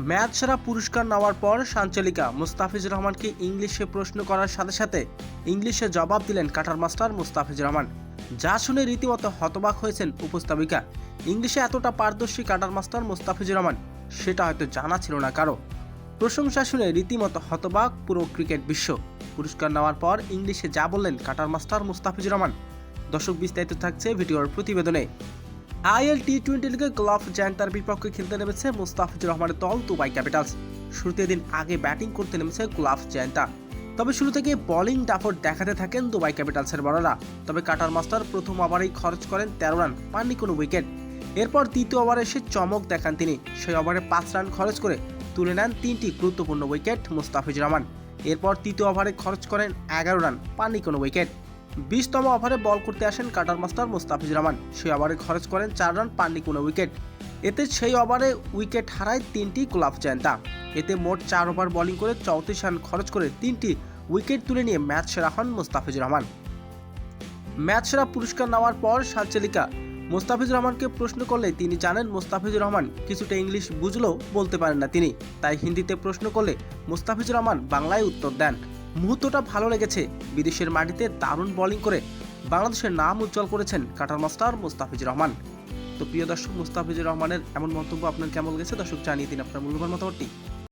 Match সেরা পুরস্কার নেওয়ার পর সঞ্চালিকা মুস্তাফিজুর রহমানকে ইংলিশে প্রশ্ন করার সাথে সাথে ইংলিশে জবাব দিলেন কাটার মাস্টার মুস্তাফিজুর রহমান, যা শুনে রীতিমতো হতবাক হয়েছেন উপস্থাপিকা। ইংলিশে এতটা পারদর্শী কাটার মাস্টার মুস্তাফিজুর রহমান, সেটা হয়তো জানা ছিল না কারো। প্রশংসা শুনে রীতিমতো হতবাক পুরো ক্রিকেট বিশ্ব। পুরস্কার নেওয়ার পর ইংলিশে যা বললেন কাটার মাস্টার মুস্তাফিজুর রহমান, দর্শক বিস্তারিত থাকছে ভিডিওর প্রতিবেদনে। আইএল টি-20 লিগে গ্লাভ জায়ান্টার বিপক্ষে খেলতে নেমেছে মুস্তাফিজুর রহমানের দল দুবাই ক্যাপিটালস। শুরুতে দিন আগে ব্যাটিং করতে নেমেছে গ্লাভ জায়ান্টা, তবে শুরু থেকে বোলিং দাপট দেখাতে থাকেন দুবাই ক্যাপিটালসের বড়রা। তবে কাটার মাস্টার প্রথম ওভারেই খরচ করেন 13 রান, পাননি কোনো উইকেট। এরপর দ্বিতীয় ওভারে এসে চমক দেখান তিনি। সেই ওভারে 5 রান খরচ করে তুলে নেন 3টি গুরুত্বপূর্ণ উইকেট মুস্তাফিজুর রহমান। এরপর তৃতীয় ওভারে খরচ করেন 11 রান, পাননি কোনো উইকেট। 20তম ওভারে বল করতে আসেন কাটার মাস্টার মুস্তাফিজুর রহমান। সেই ওভারে খরচ করেন 4 রান, পাননি কোনো উইকেট। এতে সেই ওভারে উইকেট হারায় 3টি গ্লাভ জায়ান্টা। এতে মোট 4 ওভার বোলিং করে 34 রান খরচ করে 3টি উইকেট তুলে নিয়ে ম্যাচ সেরা হন মুস্তাফিজুর রহমান। ম্যাচ সেরা পুরস্কার নেওয়ার পর সঞ্চালিকা মুস্তাফিজুর রহমানকে প্রশ্ন করলে তিনি জানেন মুস্তাফিজুর রহমান কিছুটা ইংলিশ বুঝলেও বলতে পারেন না তিনি, তাই হিন্দিতে প্রশ্ন করলে মুস্তাফিজুর রহমান বাংলায় উত্তর দেন। মুহূর্তটা ভালো লেগেছে। বিদেশের মাটিতে দারুণ বোলিং করে বাংলাদেশের নাম উজ্জ্বল করেছেন কাটার মাস্টার মুস্তাফিজুর রহমান। তো প্রিয় দর্শক, মুস্তাফিজুর রহমানের এমন মন্তব্য আপনার কেমন লেগেছে দর্শক জানিয়ে দিন আপনার মূল্যবান মতামতটি।